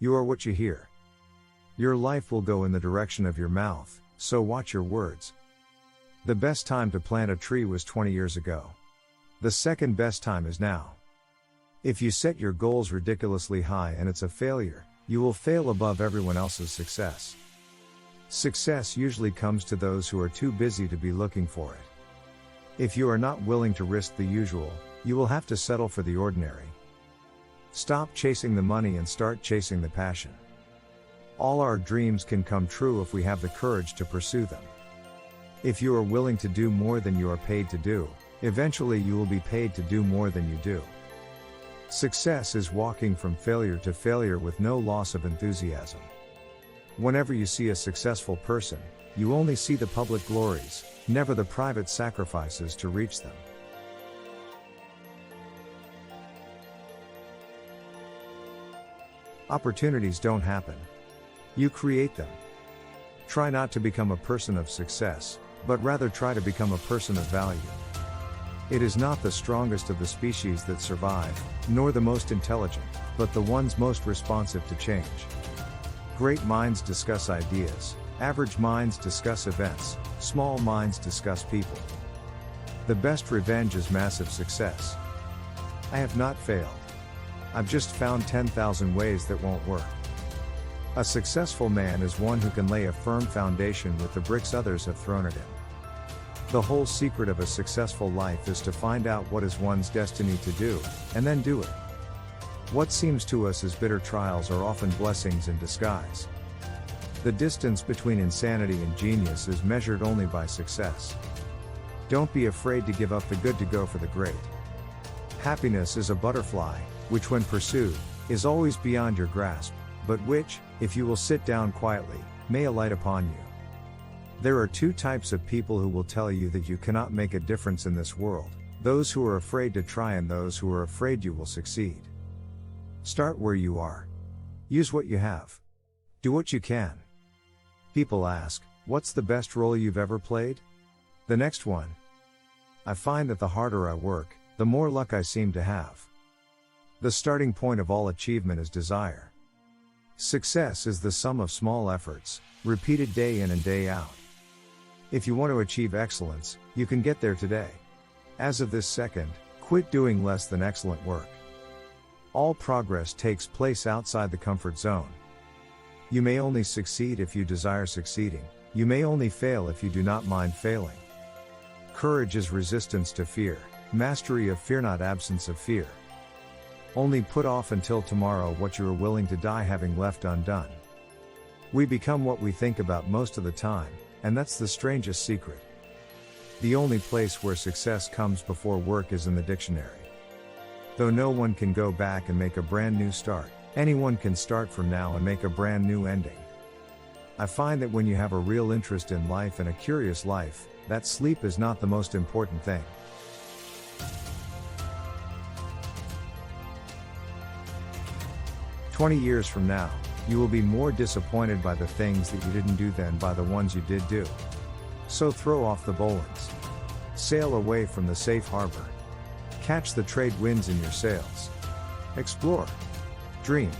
You are what you hear. Your life will go in the direction of your mouth, so watch your words. The best time to plant a tree was 20 years ago. The second best time is now. If you set your goals ridiculously high and it's a failure, you will fail above everyone else's success. Success usually comes to those who are too busy to be looking for it. If you are not willing to risk the usual, you will have to settle for the ordinary. Stop chasing the money and start chasing the passion. All our dreams can come true if we have the courage to pursue them. If you are willing to do more than you are paid to do, eventually you will be paid to do more than you do. Success is walking from failure to failure with no loss of enthusiasm. Whenever you see a successful person, you only see the public glories, never the private sacrifices to reach them. Opportunities don't happen. You create them. Try not to become a person of success, but rather try to become a person of value. It is not the strongest of the species that survive, nor the most intelligent, but the ones most responsive to change. Great minds discuss ideas, average minds discuss events, small minds discuss people. The best revenge is massive success. I have not failed. I've just found 10,000 ways that won't work. A successful man is one who can lay a firm foundation with the bricks others have thrown at him. The whole secret of a successful life is to find out what is one's destiny to do, and then do it. What seems to us as bitter trials are often blessings in disguise. The distance between insanity and genius is measured only by success. Don't be afraid to give up the good to go for the great. Happiness is a butterfly, which when pursued, is always beyond your grasp, but which, if you will sit down quietly, may alight upon you. There are two types of people who will tell you that you cannot make a difference in this world: those who are afraid to try and those who are afraid you will succeed. Start where you are. Use what you have. Do what you can. People ask, what's the best role you've ever played? The next one. I find that the harder I work, the more luck I seem to have. The starting point of all achievement is desire. Success is the sum of small efforts, repeated day in and day out. If you want to achieve excellence, you can get there today. As of this second, quit doing less than excellent work. All progress takes place outside the comfort zone. You may only succeed if you desire succeeding. You may only fail if you do not mind failing. Courage is resistance to fear, mastery of fear, not absence of fear. Only put off until tomorrow what you are willing to die having left undone. We become what we think about most of the time, and that's the strangest secret. The only place where success comes before work is in the dictionary. Though no one can go back and make a brand new start, anyone can start from now and make a brand new ending. I find that when you have a real interest in life and a curious life, that sleep is not the most important thing. "20 years from now, you will be more disappointed by the things that you didn't do than by the ones you did do. So throw off the bowlines. Sail away from the safe harbor. Catch the trade winds in your sails. Explore. Dream.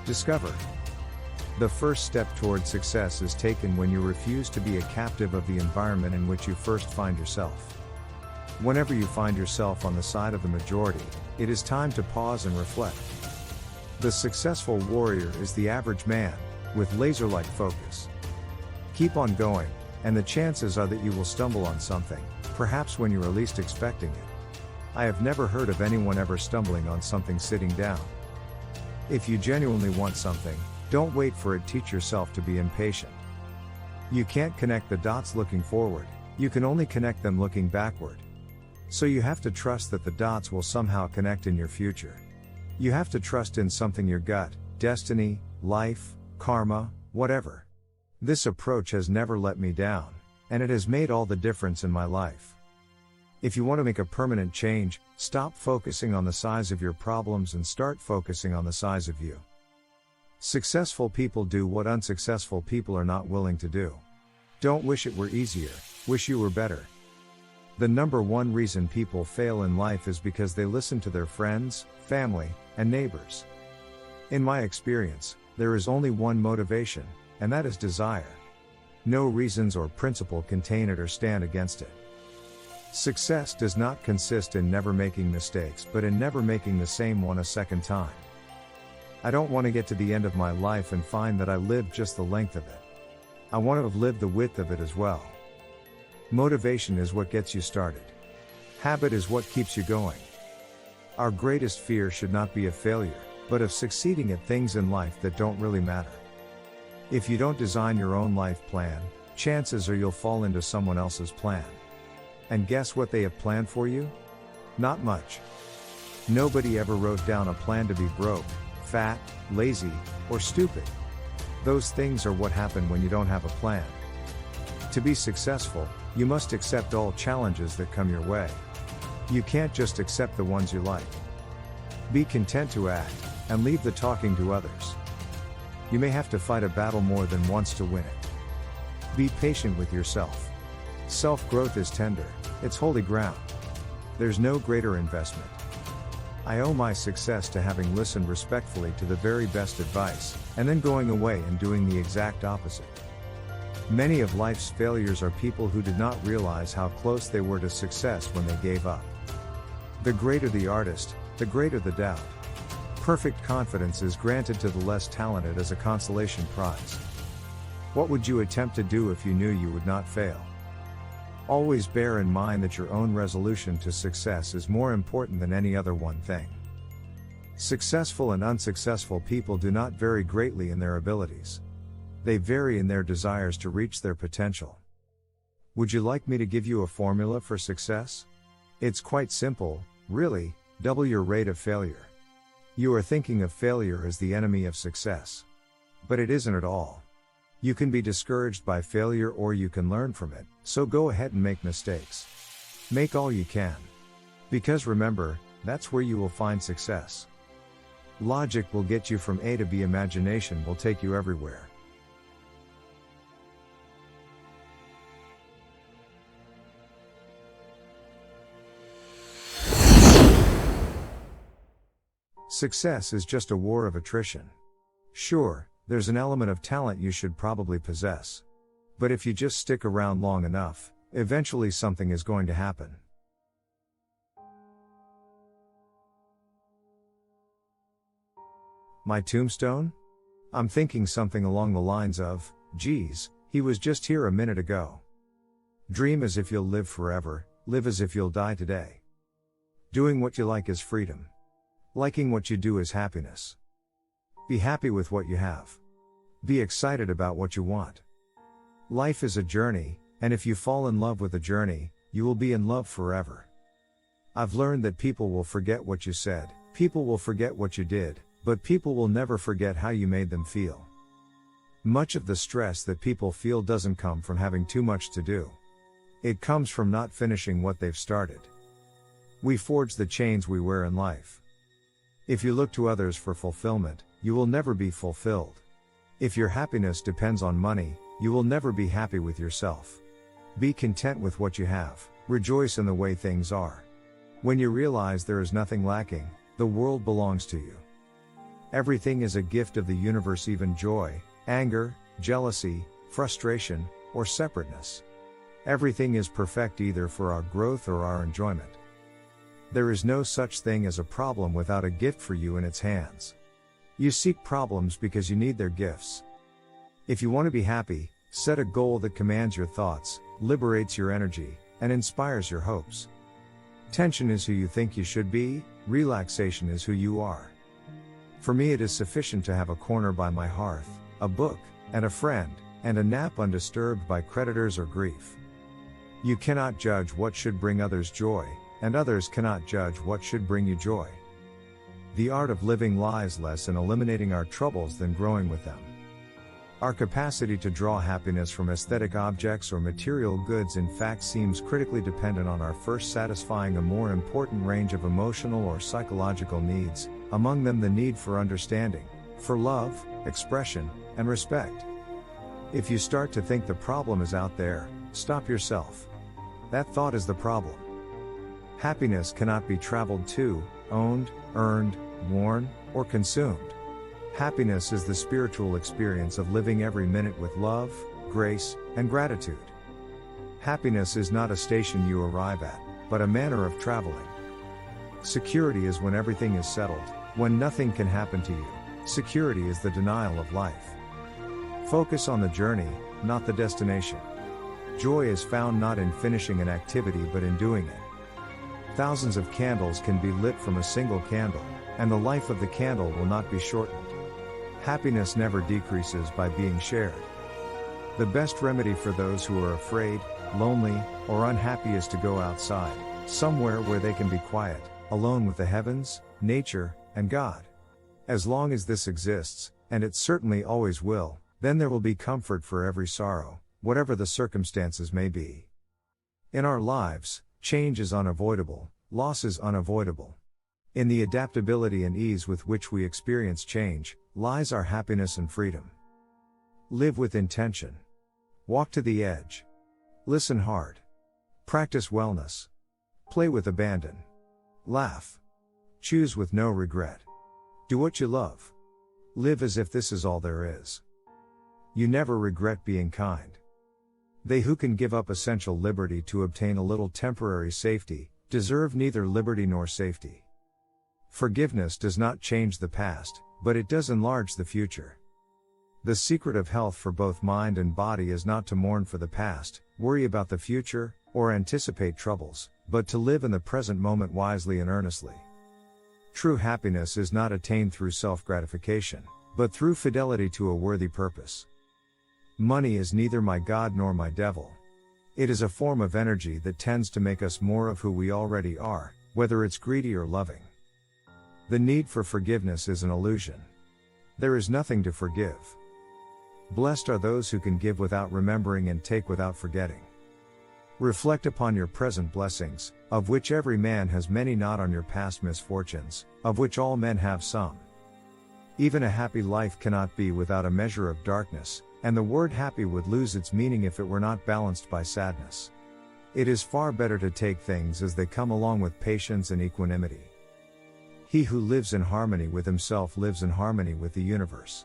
Discover." The first step toward success is taken when you refuse to be a captive of the environment in which you first find yourself. Whenever you find yourself on the side of the majority, it is time to pause and reflect. The successful warrior is the average man, with laser-like focus. Keep on going, and the chances are that you will stumble on something, perhaps when you are least expecting it. I have never heard of anyone ever stumbling on something sitting down. If you genuinely want something, don't wait for it. Teach yourself to be impatient. You can't connect the dots looking forward, you can only connect them looking backward. So you have to trust that the dots will somehow connect in your future. You have to trust in something, your gut, destiny, life, karma, whatever. This approach has never let me down, and it has made all the difference in my life. If you want to make a permanent change, stop focusing on the size of your problems and start focusing on the size of you. Successful people do what unsuccessful people are not willing to do. Don't wish it were easier, wish you were better. The number one reason people fail in life is because they listen to their friends, family, and neighbors. In my experience, There is only one motivation, and that is desire. No reasons or principle contain it or stand against it. Success does not consist in never making mistakes, but in never making the same one a second time. I don't want to get to the end of my life and find that I lived just the length of it. I want to have lived the width of it as well. Motivation is what gets you started. Habit is what keeps you going. Our greatest fear should not be of failure, but of succeeding at things in life that don't really matter. If you don't design your own life plan, chances are you'll fall into someone else's plan. And guess what they have planned for you? Not much. Nobody ever wrote down a plan to be broke, fat, lazy, or stupid. Those things are what happen when you don't have a plan. To be successful, you must accept all challenges that come your way. You can't just accept the ones you like. Be content to act, and leave the talking to others. You may have to fight a battle more than once to win it. Be patient with yourself. Self-growth is tender, it's holy ground. There's no greater investment. I owe my success to having listened respectfully to the very best advice, and then going away and doing the exact opposite. Many of life's failures are people who did not realize how close they were to success when they gave up. The greater the artist, the greater the doubt. Perfect confidence is granted to the less talented as a consolation prize. What would you attempt to do if you knew you would not fail? Always bear in mind that your own resolution to success is more important than any other one thing. Successful and unsuccessful people do not vary greatly in their abilities. They vary in their desires to reach their potential. Would you like me to give you a formula for success? It's quite simple, really. Double your rate of failure. You are thinking of failure as the enemy of success. But it isn't at all. You can be discouraged by failure or you can learn from it, so go ahead and make mistakes. Make all you can. Because remember, that's where you will find success. Logic will get you from A to B, imagination will take you everywhere. Success is just a war of attrition. Sure, there's an element of talent you should probably possess. But if you just stick around long enough, eventually something is going to happen. My tombstone? I'm thinking something along the lines of, geez, he was just here a minute ago. Dream as if you'll live forever, live as if you'll die today. Doing what you like is freedom. Liking what you do is happiness. Be happy with what you have. Be excited about what you want. Life is a journey, and if you fall in love with a journey, you will be in love forever. I've learned that people will forget what you said, people will forget what you did, but people will never forget how you made them feel. Much of the stress that people feel doesn't come from having too much to do. It comes from not finishing what they've started. We forge the chains we wear in life. If you look to others for fulfillment, you will never be fulfilled. If your happiness depends on money, you will never be happy with yourself. Be content with what you have, rejoice in the way things are. When you realize there is nothing lacking, the world belongs to you. Everything is a gift of the universe, even joy, anger, jealousy, frustration, or separateness. Everything is perfect either for our growth or our enjoyment. There is no such thing as a problem without a gift for you in its hands. You seek problems because you need their gifts. If you want to be happy, set a goal that commands your thoughts, liberates your energy, and inspires your hopes. Tension is who you think you should be, relaxation is who you are. For me, it is sufficient to have a corner by my hearth, a book, and a friend, and a nap undisturbed by creditors or grief. You cannot judge what should bring others joy, and others cannot judge what should bring you joy. The art of living lies less in eliminating our troubles than growing with them. Our capacity to draw happiness from aesthetic objects or material goods in fact seems critically dependent on our first satisfying a more important range of emotional or psychological needs, among them the need for understanding, for love, expression, and respect. If you start to think the problem is out there, stop yourself. That thought is the problem. Happiness cannot be traveled to, owned, earned, worn, or consumed. Happiness is the spiritual experience of living every minute with love, grace, and gratitude. Happiness is not a station you arrive at, but a manner of traveling. Security is when everything is settled, when nothing can happen to you. Security is the denial of life. Focus on the journey, not the destination. Joy is found not in finishing an activity but in doing it. Thousands of candles can be lit from a single candle, and the life of the candle will not be shortened. Happiness never decreases by being shared. The best remedy for those who are afraid, lonely, or unhappy is to go outside, somewhere where they can be quiet, alone with the heavens, nature, and God. As long as this exists, and it certainly always will, then there will be comfort for every sorrow, whatever the circumstances may be. In our lives, change is unavoidable, loss is unavoidable. In the adaptability and ease with which we experience change, lies our happiness and freedom. Live with intention. Walk to the edge. Listen hard. Practice wellness. Play with abandon. Laugh. Choose with no regret. Do what you love. Live as if this is all there is. You never regret being kind. They who can give up essential liberty to obtain a little temporary safety, deserve neither liberty nor safety. Forgiveness does not change the past, but it does enlarge the future. The secret of health for both mind and body is not to mourn for the past, worry about the future, or anticipate troubles, but to live in the present moment wisely and earnestly. True happiness is not attained through self-gratification, but through fidelity to a worthy purpose. Money is neither my God nor my devil. It is a form of energy that tends to make us more of who we already are, whether it's greedy or loving. The need for forgiveness is an illusion. There is nothing to forgive. Blessed are those who can give without remembering and take without forgetting. Reflect upon your present blessings, of which every man has many, not on your past misfortunes, of which all men have some. Even a happy life cannot be without a measure of darkness, and the word happy would lose its meaning if it were not balanced by sadness. It is far better to take things as they come along with patience and equanimity. He who lives in harmony with himself lives in harmony with the universe.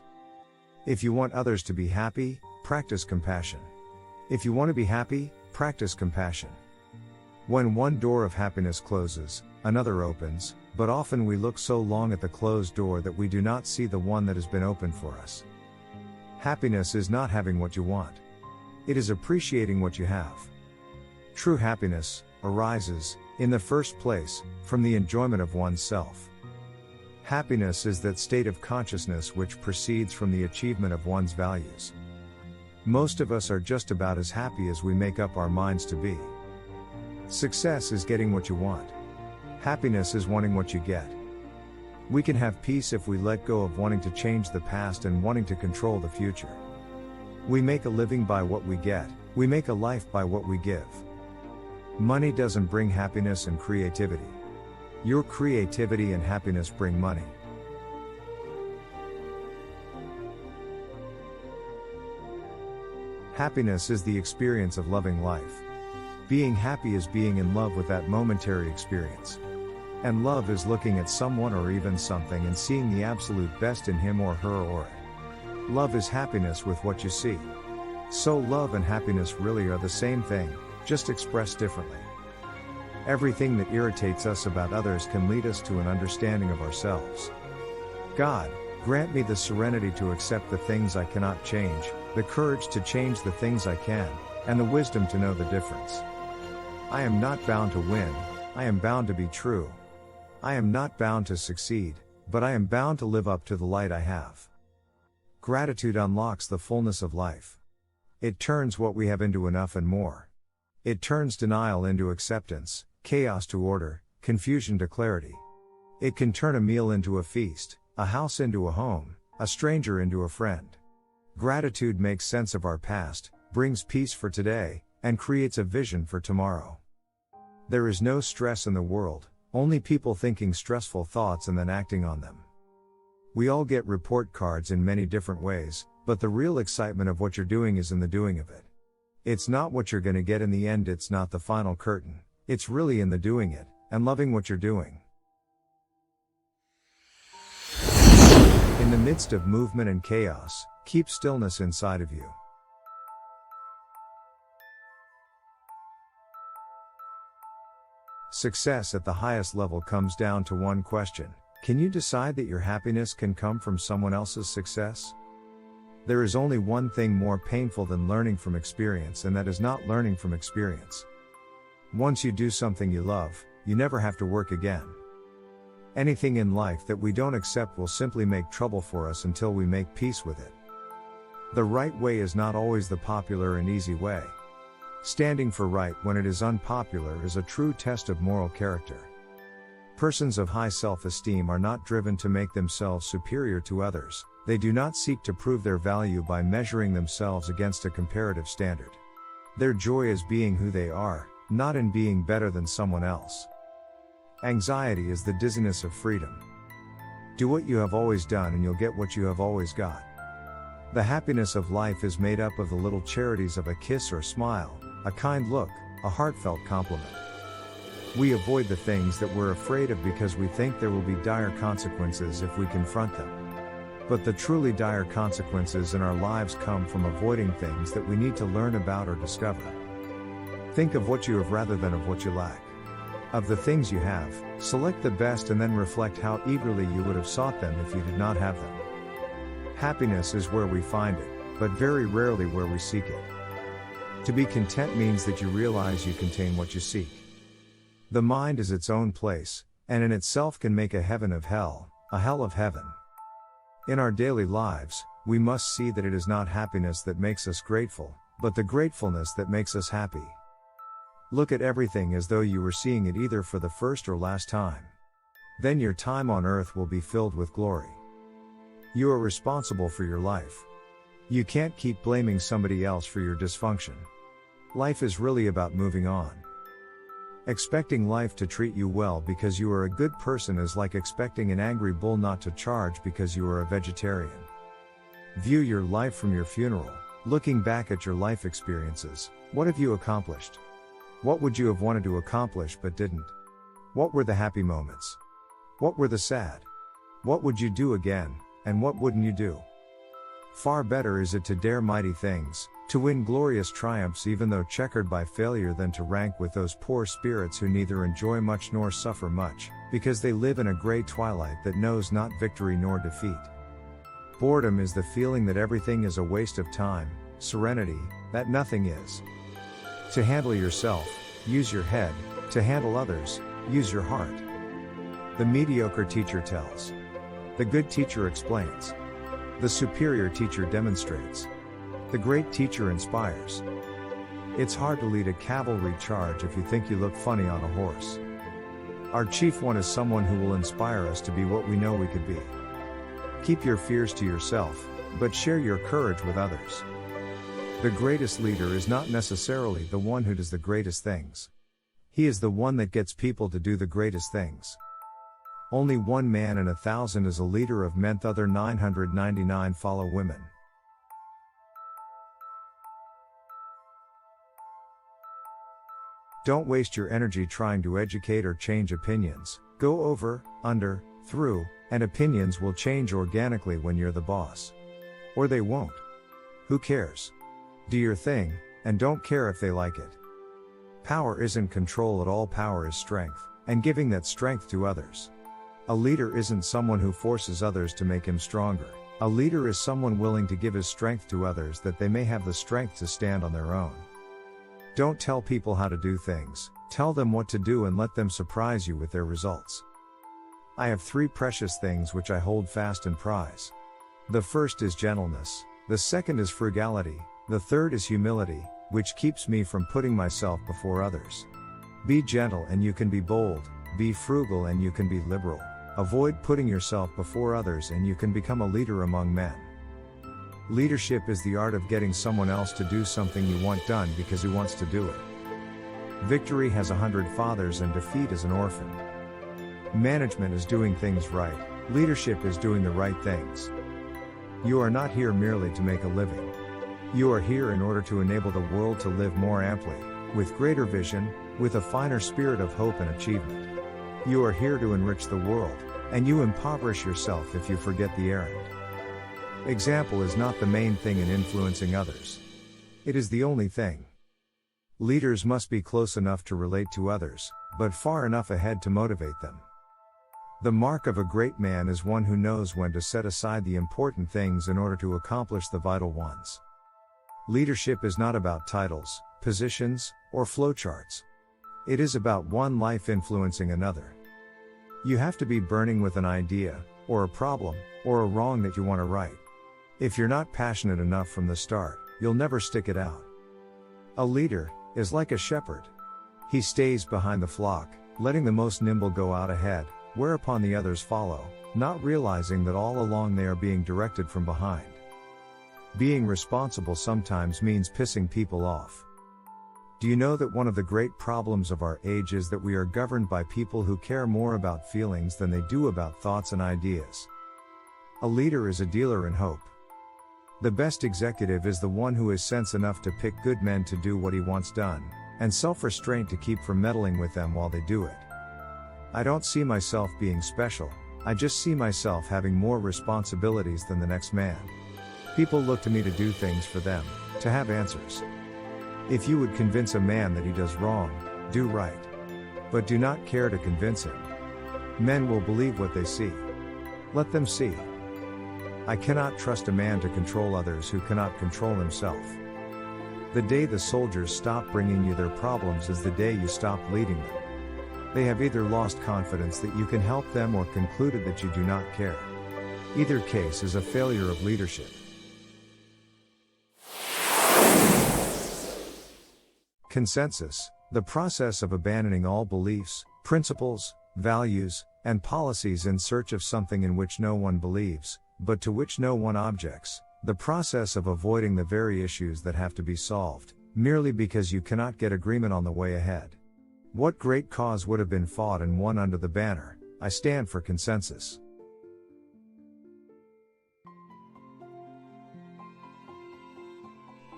If you want others to be happy, practice compassion. If you want to be happy, practice compassion. When one door of happiness closes, another opens, but often we look so long at the closed door that we do not see the one that has been opened for us. Happiness is not having what you want. It is appreciating what you have. True happiness arises, in the first place, from the enjoyment of oneself. Happiness is that state of consciousness which proceeds from the achievement of one's values. Most of us are just about as happy as we make up our minds to be. Success is getting what you want. Happiness is wanting what you get. We can have peace if we let go of wanting to change the past and wanting to control the future. We make a living by what we get, we make a life by what we give. Money doesn't bring happiness and creativity. Your creativity and happiness bring money. Happiness is the experience of loving life. Being happy is being in love with that momentary experience. And love is looking at someone or even something and seeing the absolute best in him or her or it. Love is happiness with what you see. So love and happiness really are the same thing, just expressed differently. Everything that irritates us about others can lead us to an understanding of ourselves. God, grant me the serenity to accept the things I cannot change, the courage to change the things I can, and the wisdom to know the difference. I am not bound to win, I am bound to be true. I am not bound to succeed, but I am bound to live up to the light I have. Gratitude unlocks the fullness of life. It turns what we have into enough and more. It turns denial into acceptance, chaos to order, confusion to clarity. It can turn a meal into a feast, a house into a home, a stranger into a friend. Gratitude makes sense of our past, brings peace for today, and creates a vision for tomorrow. There is no stress in the world, only people thinking stressful thoughts and then acting on them. We all get report cards in many different ways, but the real excitement of what you're doing is in the doing of it. It's not what you're going to get in the end, it's not the final curtain. It's really in the doing it, and loving what you're doing. In the midst of movement and chaos, keep stillness inside of you. Success at the highest level comes down to one question: can you decide that your happiness can come from someone else's success? There is only one thing more painful than learning from experience, and that is not learning from experience. Once you do something you love, you never have to work again. Anything in life that we don't accept will simply make trouble for us until we make peace with it. The right way is not always the popular and easy way. Standing for right when it is unpopular is a true test of moral character. Persons of high self-esteem are not driven to make themselves superior to others. They do not seek to prove their value by measuring themselves against a comparative standard. Their joy is being who they are, not in being better than someone else. Anxiety is the dizziness of freedom. Do what you have always done and you'll get what you have always got. The happiness of life is made up of the little charities of a kiss or smile, a kind look, a heartfelt compliment. We avoid the things that we're afraid of because we think there will be dire consequences if we confront them. But the truly dire consequences in our lives come from avoiding things that we need to learn about or discover. Think of what you have rather than of what you lack. Of the things you have, select the best and then reflect how eagerly you would have sought them if you did not have them. Happiness is where we find it, but very rarely where we seek it. To be content means that you realize you contain what you seek. The mind is its own place, and in itself can make a heaven of hell, a hell of heaven. In our daily lives, we must see that it is not happiness that makes us grateful, but the gratefulness that makes us happy. Look at everything as though you were seeing it either for the first or last time. Then your time on earth will be filled with glory. You are responsible for your life. You can't keep blaming somebody else for your dysfunction. Life is really about moving on. Expecting life to treat you well because you are a good person is like expecting an angry bull not to charge because you are a vegetarian. View your life from your funeral, looking back at your life experiences. What have you accomplished? What would you have wanted to accomplish but didn't? What were the happy moments? What were the sad? What would you do again, and what wouldn't you do? Far better is it to dare mighty things, to win glorious triumphs even though checkered by failure, than to rank with those poor spirits who neither enjoy much nor suffer much, because they live in a gray twilight that knows not victory nor defeat. Boredom is the feeling that everything is a waste of time, serenity, that nothing is. To handle yourself, use your head; to handle others, use your heart. The mediocre teacher tells. The good teacher explains. The superior teacher demonstrates. The great teacher inspires. It's hard to lead a cavalry charge if you think you look funny on a horse. Our chief one is someone who will inspire us to be what we know we could be. Keep your fears to yourself, but share your courage with others. The greatest leader is not necessarily the one who does the greatest things. He is the one that gets people to do the greatest things. Only one man in 1,000 is a leader of men, the other 999 follow women. Don't waste your energy trying to educate or change opinions. Go over, under, through, and opinions will change organically when you're the boss. Or they won't. Who cares? Do your thing, and don't care if they like it. Power isn't control at all. Power is strength, and giving that strength to others. A leader isn't someone who forces others to make him stronger. A leader is someone willing to give his strength to others that they may have the strength to stand on their own. Don't tell people how to do things, tell them what to do and let them surprise you with their results. I have 3 precious things which I hold fast and prize. The first is gentleness, the second is frugality, the third is humility, which keeps me from putting myself before others. Be gentle and you can be bold, be frugal and you can be liberal. Avoid putting yourself before others and you can become a leader among men. Leadership is the art of getting someone else to do something you want done because he wants to do it. Victory has 100 fathers and defeat is an orphan. Management is doing things right, leadership is doing the right things. You are not here merely to make a living. You are here in order to enable the world to live more amply, with greater vision, with a finer spirit of hope and achievement. You are here to enrich the world, and you impoverish yourself if you forget the errand. Example is not the main thing in influencing others. It is the only thing. Leaders must be close enough to relate to others, but far enough ahead to motivate them. The mark of a great man is one who knows when to set aside the important things in order to accomplish the vital ones. Leadership is not about titles, positions, or flowcharts. It is about one life influencing another. You have to be burning with an idea, or a problem, or a wrong that you want to right. If you're not passionate enough from the start, you'll never stick it out. A leader is like a shepherd. He stays behind the flock, letting the most nimble go out ahead, whereupon the others follow, not realizing that all along they are being directed from behind. Being responsible sometimes means pissing people off. Do you know that one of the great problems of our age is that we are governed by people who care more about feelings than they do about thoughts and ideas? A leader is a dealer in hope. The best executive is the one who has sense enough to pick good men to do what he wants done, and self-restraint to keep from meddling with them while they do it. I don't see myself being special, I just see myself having more responsibilities than the next man. People look to me to do things for them, to have answers. If you would convince a man that he does wrong, do right. But do not care to convince him. Men will believe what they see. Let them see. I cannot trust a man to control others who cannot control himself. The day the soldiers stop bringing you their problems is the day you stop leading them. They have either lost confidence that you can help them or concluded that you do not care. Either case is a failure of leadership. Consensus, the process of abandoning all beliefs, principles, values, and policies in search of something in which no one believes, but to which no one objects, the process of avoiding the very issues that have to be solved, merely because you cannot get agreement on the way ahead. What great cause would have been fought and won under the banner, "I stand for consensus"?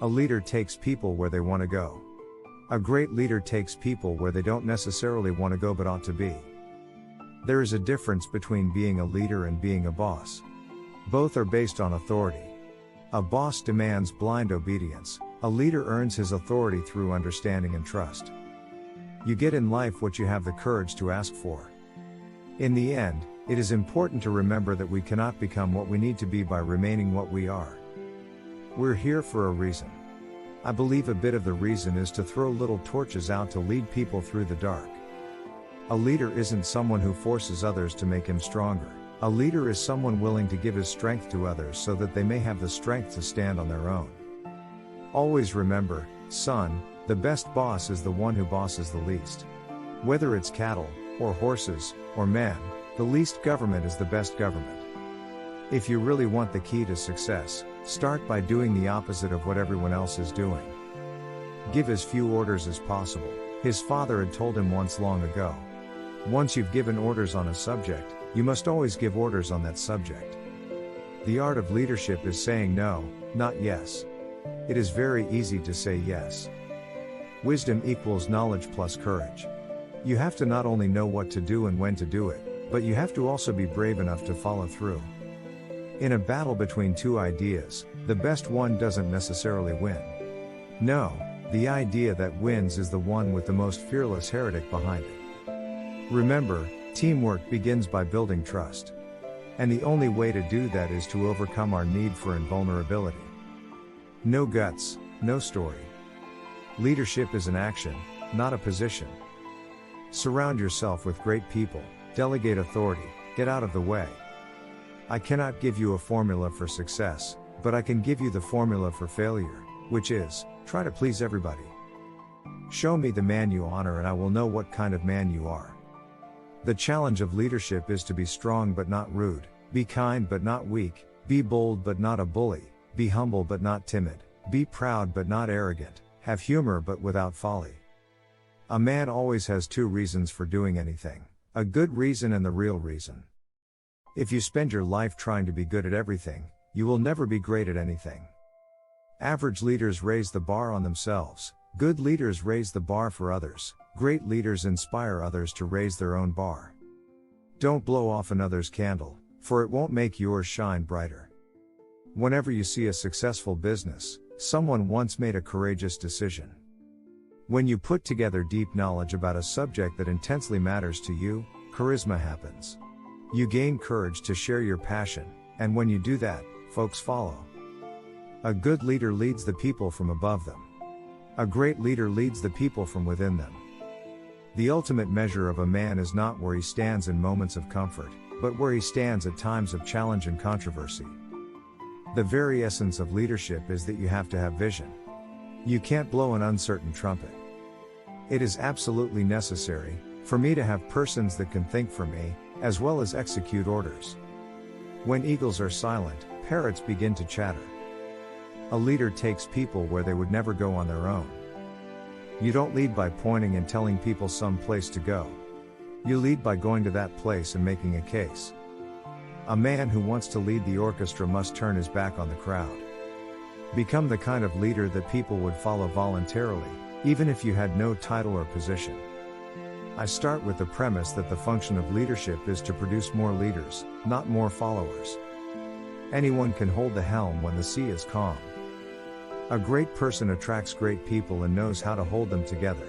A leader takes people where they want to go. A great leader takes people where they don't necessarily want to go but ought to be. There is a difference between being a leader and being a boss. Both are based on authority. A boss demands blind obedience, a leader earns his authority through understanding and trust. You get in life what you have the courage to ask for. In the end, it is important to remember that we cannot become what we need to be by remaining what we are. We're here for a reason. I believe a bit of the reason is to throw little torches out to lead people through the dark. A leader isn't someone who forces others to make him stronger. A leader is someone willing to give his strength to others so that they may have the strength to stand on their own. Always remember, son, the best boss is the one who bosses the least. Whether it's cattle, or horses, or men, the least government is the best government. If you really want the key to success, start by doing the opposite of what everyone else is doing. Give as few orders as possible, his father had told him once long ago. Once you've given orders on a subject, you must always give orders on that subject. The art of leadership is saying no, not yes. It is very easy to say yes. Wisdom equals knowledge plus courage. You have to not only know what to do and when to do it, but you have to also be brave enough to follow through. In a battle between two ideas, the best one doesn't necessarily win. No, the idea that wins is the one with the most fearless heretic behind it. Remember, teamwork begins by building trust. And the only way to do that is to overcome our need for invulnerability. No guts, no story. Leadership is an action, not a position. Surround yourself with great people, delegate authority, get out of the way. I cannot give you a formula for success, but I can give you the formula for failure, which is, try to please everybody. Show me the man you honor and I will know what kind of man you are. The challenge of leadership is to be strong but not rude, be kind but not weak, be bold but not a bully, be humble but not timid, be proud but not arrogant, have humor but without folly. A man always has two reasons for doing anything, a good reason and the real reason. If you spend your life trying to be good at everything, you will never be great at anything. Average leaders raise the bar on themselves, good leaders raise the bar for others, great leaders inspire others to raise their own bar. Don't blow off another's candle, for it won't make yours shine brighter. Whenever you see a successful business, someone once made a courageous decision. When you put together deep knowledge about a subject that intensely matters to you, charisma happens. You gain courage to share your passion, and when you do that, folks follow. A good leader leads the people from above them. A great leader leads the people from within them. The ultimate measure of a man is not where he stands in moments of comfort, but where he stands at times of challenge and controversy. The very essence of leadership is that you have to have vision. You can't blow an uncertain trumpet. It is absolutely necessary for me to have persons that can think for me, as well as execute orders. When eagles are silent, parrots begin to chatter. A leader takes people where they would never go on their own. You don't lead by pointing and telling people some place to go. You lead by going to that place and making a case. A man who wants to lead the orchestra must turn his back on the crowd. Become the kind of leader that people would follow voluntarily, even if you had no title or position. I start with the premise that the function of leadership is to produce more leaders, not more followers. Anyone can hold the helm when the sea is calm. A great person attracts great people and knows how to hold them together.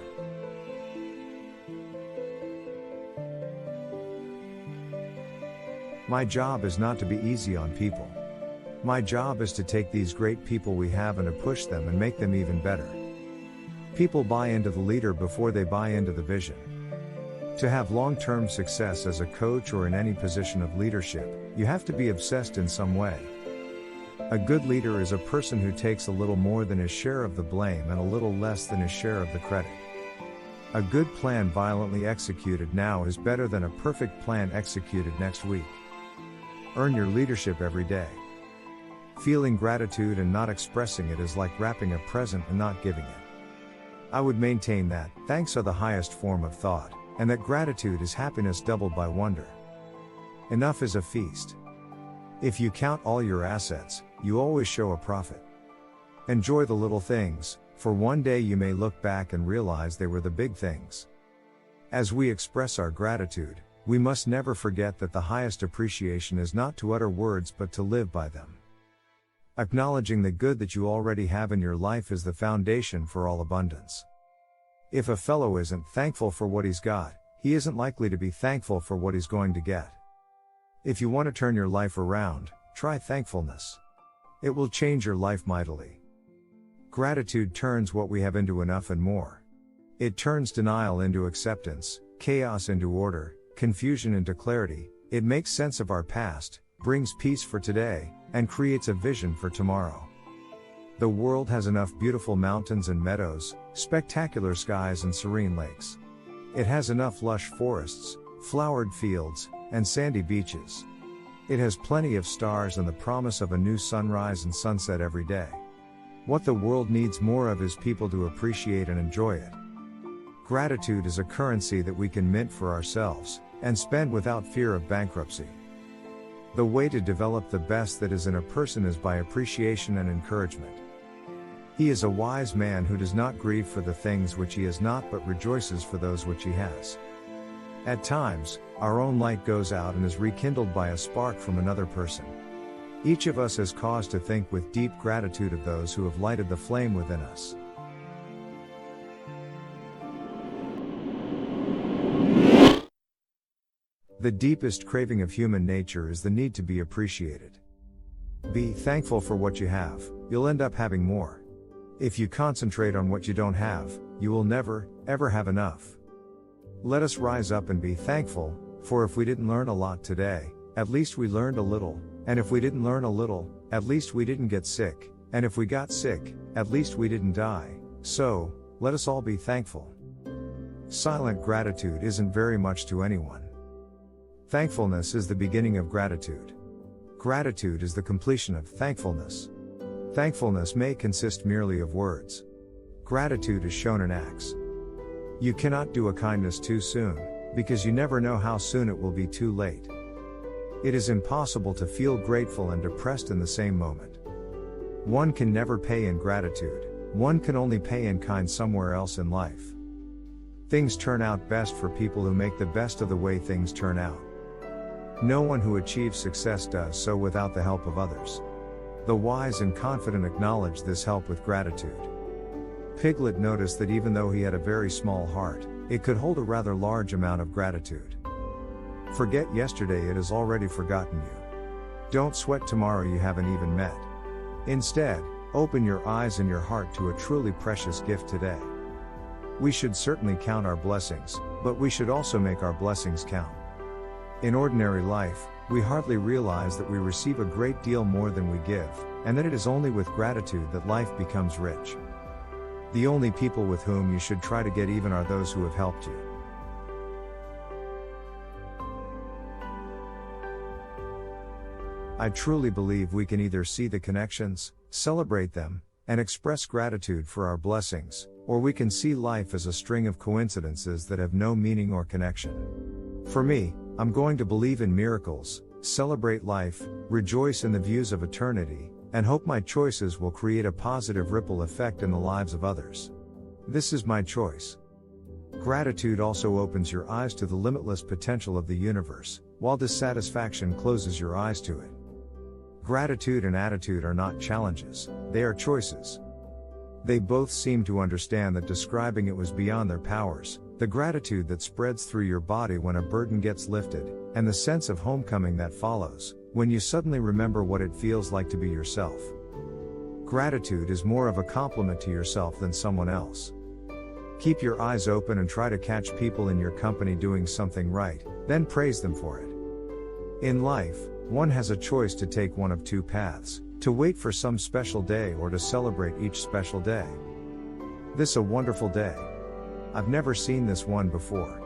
My job is not to be easy on people. My job is to take these great people we have and to push them and make them even better. People buy into the leader before they buy into the vision. To have long-term success as a coach or in any position of leadership, you have to be obsessed in some way. A good leader is a person who takes a little more than his share of the blame and a little less than his share of the credit. A good plan violently executed now is better than a perfect plan executed next week. Earn your leadership every day. Feeling gratitude and not expressing it is like wrapping a present and not giving it. I would maintain that thanks are the highest form of thought, and that gratitude is happiness doubled by wonder. Enough is a feast. If you count all your assets, you always show a profit. Enjoy the little things, for one day you may look back and realize they were the big things. As we express our gratitude, we must never forget that the highest appreciation is not to utter words but to live by them. Acknowledging the good that you already have in your life is the foundation for all abundance. If a fellow isn't thankful for what he's got, he isn't likely to be thankful for what he's going to get. If you want to turn your life around, try thankfulness. It will change your life mightily. Gratitude turns what we have into enough and more. It turns denial into acceptance, chaos into order, confusion into clarity. It makes sense of our past, brings peace for today, and creates a vision for tomorrow. The world has enough beautiful mountains and meadows, spectacular skies and serene lakes. It has enough lush forests, flowered fields, and sandy beaches. It has plenty of stars and the promise of a new sunrise and sunset every day. What the world needs more of is people to appreciate and enjoy it. Gratitude is a currency that we can mint for ourselves, and spend without fear of bankruptcy. The way to develop the best that is in a person is by appreciation and encouragement. He is a wise man who does not grieve for the things which he has not but rejoices for those which he has. At times, our own light goes out and is rekindled by a spark from another person. Each of us has cause to think with deep gratitude of those who have lighted the flame within us. The deepest craving of human nature is the need to be appreciated. Be thankful for what you have, you'll end up having more. If you concentrate on what you don't have, you will never, ever have enough. Let us rise up and be thankful, for if we didn't learn a lot today, at least we learned a little, and if we didn't learn a little, at least we didn't get sick, and if we got sick, at least we didn't die. So, let us all be thankful. Silent gratitude isn't very much to anyone. Thankfulness is the beginning of gratitude. Gratitude is the completion of thankfulness. Thankfulness may consist merely of words. Gratitude is shown in acts. You cannot do a kindness too soon, because you never know how soon it will be too late. It is impossible to feel grateful and depressed in the same moment. One can never pay in gratitude, one can only pay in kind somewhere else in life. Things turn out best for people who make the best of the way things turn out. No one who achieves success does so without the help of others. The wise and confident acknowledge this help with gratitude. Piglet noticed that even though he had a very small heart, it could hold a rather large amount of gratitude. Forget yesterday, it has already forgotten you. Don't sweat tomorrow you haven't even met. Instead, open your eyes and your heart to a truly precious gift today. We should certainly count our blessings, but we should also make our blessings count. In ordinary life, we hardly realize that we receive a great deal more than we give, and that it is only with gratitude that life becomes rich. The only people with whom you should try to get even are those who have helped you. I truly believe we can either see the connections, celebrate them, and express gratitude for our blessings, or we can see life as a string of coincidences that have no meaning or connection. For me, I'm going to believe in miracles, celebrate life, rejoice in the views of eternity, and hope my choices will create a positive ripple effect in the lives of others. This is my choice. Gratitude also opens your eyes to the limitless potential of the universe, while dissatisfaction closes your eyes to it. Gratitude and attitude are not challenges, they are choices. They both seem to understand that describing it was beyond their powers, the gratitude that spreads through your body when a burden gets lifted, and the sense of homecoming that follows, when you suddenly remember what it feels like to be yourself. Gratitude is more of a compliment to yourself than someone else. Keep your eyes open and try to catch people in your company doing something right, then praise them for it. In life, one has a choice to take one of two paths, to wait for some special day or to celebrate each special day. This a wonderful day. I've never seen this one before.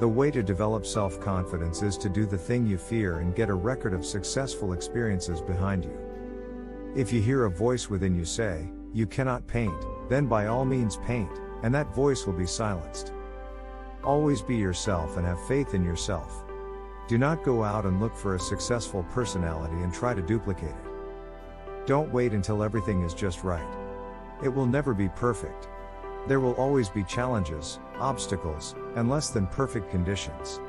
The way to develop self-confidence is to do the thing you fear and get a record of successful experiences behind you. If you hear a voice within you say, "You cannot paint," then by all means paint, and that voice will be silenced. Always be yourself and have faith in yourself. Do not go out and look for a successful personality and try to duplicate it. Don't wait until everything is just right. It will never be perfect. There will always be challenges, obstacles, and less than perfect conditions.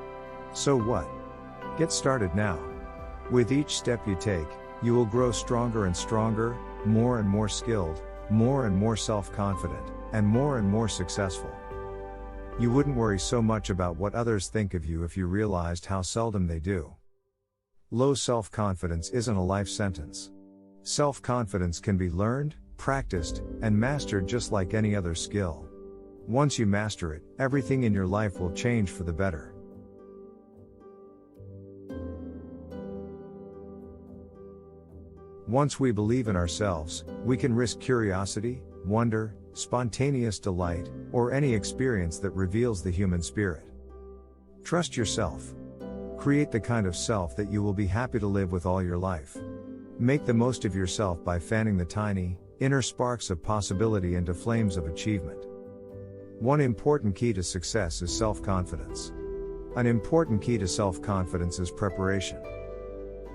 So what? Get started now. With each step you take, you will grow stronger and stronger, more and more skilled, more and more self-confident, and more successful. You wouldn't worry so much about what others think of you if you realized how seldom they do. Low self-confidence isn't a life sentence. Self-confidence can be learned, practiced, and mastered just like any other skill. Once you master it, everything in your life will change for the better. Once we believe in ourselves, we can risk curiosity, wonder, spontaneous delight, or any experience that reveals the human spirit. Trust yourself. Create the kind of self that you will be happy to live with all your life. Make the most of yourself by fanning the tiny, inner sparks of possibility into flames of achievement. One important key to success is self-confidence. An important key to self-confidence is preparation.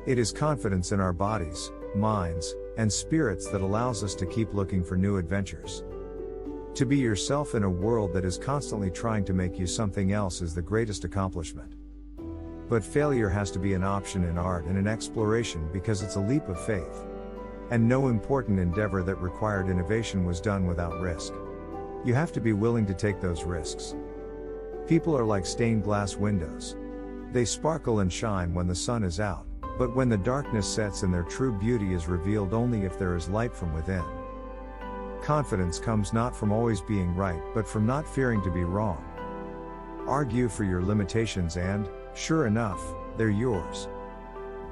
It is confidence in our bodies, minds, and spirits that allows us to keep looking for new adventures. To be yourself in a world that is constantly trying to make you something else is the greatest accomplishment. But failure has to be an option in art and in exploration because it's a leap of faith. And no important endeavor that required innovation was done without risk. You have to be willing to take those risks. People are like stained glass windows. They sparkle and shine when the sun is out, but when the darkness sets in, their true beauty is revealed only if there is light from within. Confidence comes not from always being right, but from not fearing to be wrong. Argue for your limitations and, sure enough, they're yours.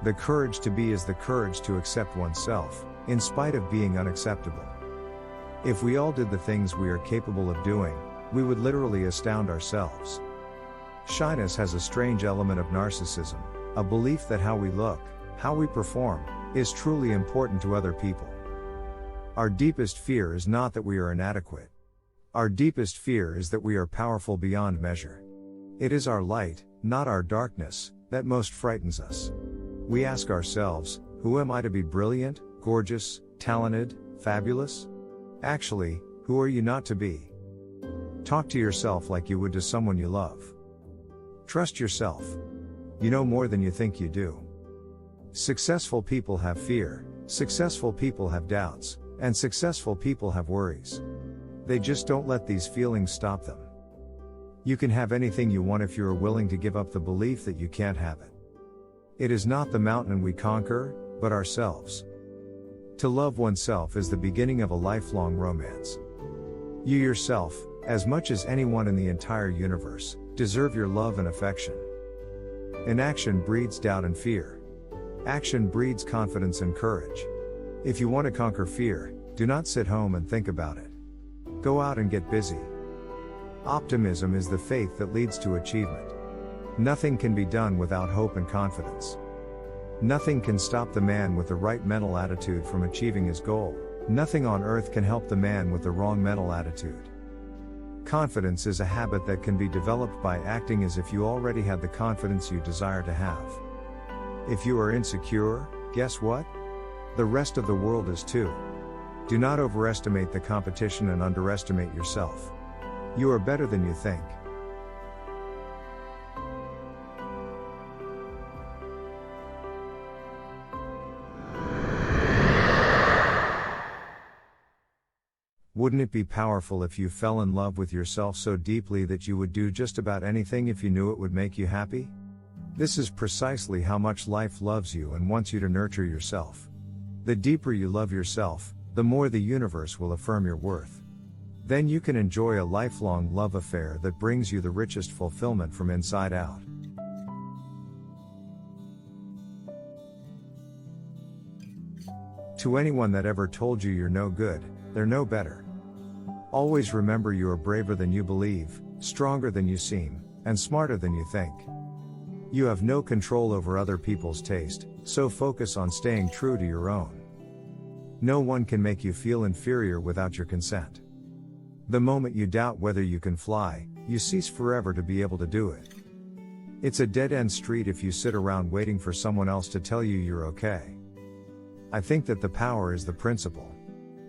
The courage to be is the courage to accept oneself, in spite of being unacceptable. If we all did the things we are capable of doing, we would literally astound ourselves. Shyness has a strange element of narcissism, a belief that how we look, how we perform, is truly important to other people. Our deepest fear is not that we are inadequate. Our deepest fear is that we are powerful beyond measure. It is our light, not our darkness, that most frightens us. We ask ourselves, who am I to be brilliant, gorgeous, talented, fabulous? Actually, who are you not to be? Talk to yourself like you would to someone you love. Trust yourself. You know more than you think you do. Successful people have fear, Successful people have doubts, and successful people have worries. They just don't let these feelings stop them. You can have anything you want if you are willing to give up the belief that you can't have it. It is not the mountain we conquer, but ourselves. To love oneself is the beginning of a lifelong romance. You yourself, as much as anyone in the entire universe, deserve your love and affection. Inaction breeds doubt and fear. Action breeds confidence and courage. If you want to conquer fear, do not sit home and think about it. Go out and get busy. Optimism is the faith that leads to achievement. Nothing can be done without hope and confidence. Nothing can stop the man with the right mental attitude from achieving his goal. Nothing on earth can help the man with the wrong mental attitude. Confidence is a habit that can be developed by acting as if you already had the confidence you desire to have. If you are insecure, guess what? The rest of the world is too. Do not overestimate the competition and underestimate yourself. You are better than you think. Wouldn't it be powerful if you fell in love with yourself so deeply that you would do just about anything if you knew it would make you happy? This is precisely how much life loves you and wants you to nurture yourself. The deeper you love yourself, the more the universe will affirm your worth. Then you can enjoy a lifelong love affair that brings you the richest fulfillment from inside out. To anyone that ever told you you're no good, they're no better. Always remember you are braver than you believe, stronger than you seem, and smarter than you think. You have no control over other people's taste, so focus on staying true to your own. No one can make you feel inferior without your consent. The moment you doubt whether you can fly, you cease forever to be able to do it. It's a dead-end street if you sit around waiting for someone else to tell you you're okay. I think that the power is the principle.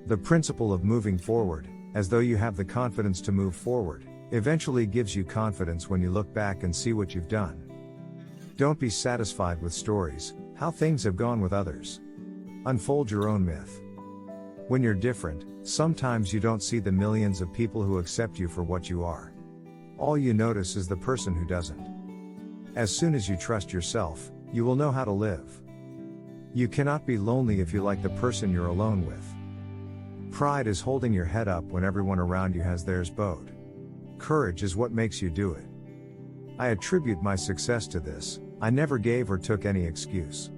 The principle of moving forward, as though you have the confidence to move forward, eventually gives you confidence when you look back and see what you've done. Don't be satisfied with stories, how things have gone with others. Unfold your own myth. When you're different, sometimes you don't see the millions of people who accept you for what you are. All you notice is the person who doesn't. As soon as you trust yourself, you will know how to live. You cannot be lonely if you like the person you're alone with. Pride is holding your head up when everyone around you has theirs bowed. Courage is what makes you do it. I attribute my success to this. I never gave or took any excuse.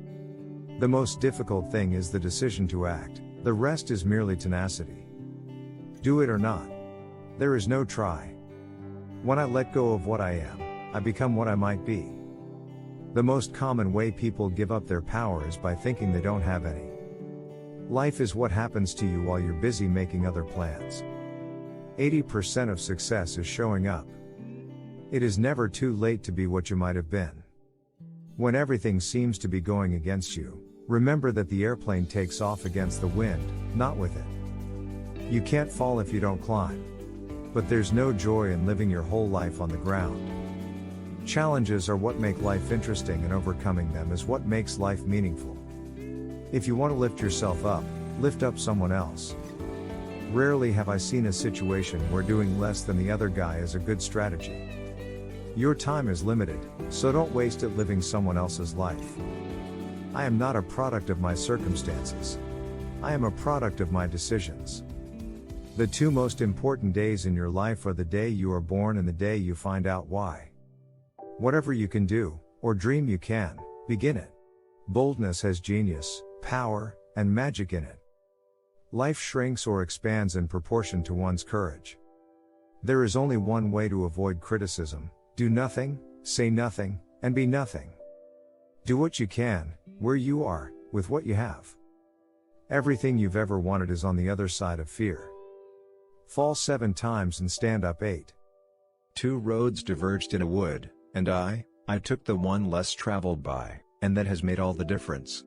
The most difficult thing is the decision to act, the rest is merely tenacity. Do it or not. There is no try. When I let go of what I am, I become what I might be. The most common way people give up their power is by thinking they don't have any. Life is what happens to you while you're busy making other plans. 80% of success is showing up. It is never too late to be what you might have been. When everything seems to be going against you, remember that the airplane takes off against the wind, not with it. You can't fall if you don't climb. But there's no joy in living your whole life on the ground. Challenges are what make life interesting, and overcoming them is what makes life meaningful. If you want to lift yourself up, lift up someone else. Rarely have I seen a situation where doing less than the other guy is a good strategy. Your time is limited, so don't waste it living someone else's life. I am not a product of my circumstances. I am a product of my decisions. The two most important days in your life are the day you are born and the day you find out why. Whatever you can do, or dream you can, begin it. Boldness has genius, power, and magic in it. Life shrinks or expands in proportion to one's courage. There is only one way to avoid criticism: do nothing, say nothing, and be nothing. Do what you can, where you are, with what you have. Everything you've ever wanted is on the other side of fear. Fall 7 times and stand up 8. 2 roads diverged in a wood, and I took the one less traveled by, and that has made all the difference.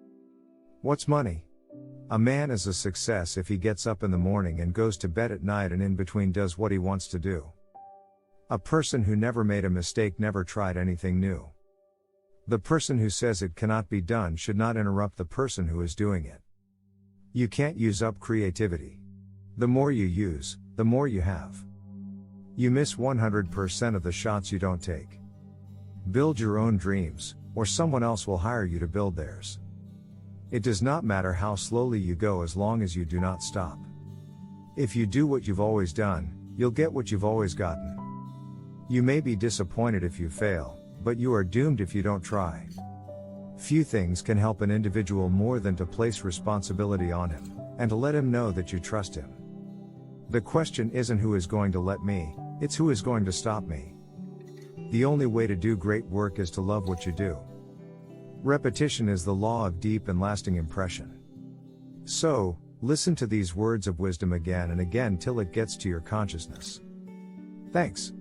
What's money? A man is a success if he gets up in the morning and goes to bed at night and in between does what he wants to do. A person who never made a mistake never tried anything new. The person who says it cannot be done should not interrupt the person who is doing it. You can't use up creativity. The more you use, the more you have. You miss 100% of the shots you don't take. Build your own dreams, or someone else will hire you to build theirs. It does not matter how slowly you go as long as you do not stop. If you do what you've always done, you'll get what you've always gotten. You may be disappointed if you fail, but you are doomed if you don't try. Few things can help an individual more than to place responsibility on him, and to let him know that you trust him. The question isn't who is going to let me, it's who is going to stop me. The only way to do great work is to love what you do. Repetition is the law of deep and lasting impression. So, listen to these words of wisdom again and again till it gets to your consciousness. Thanks.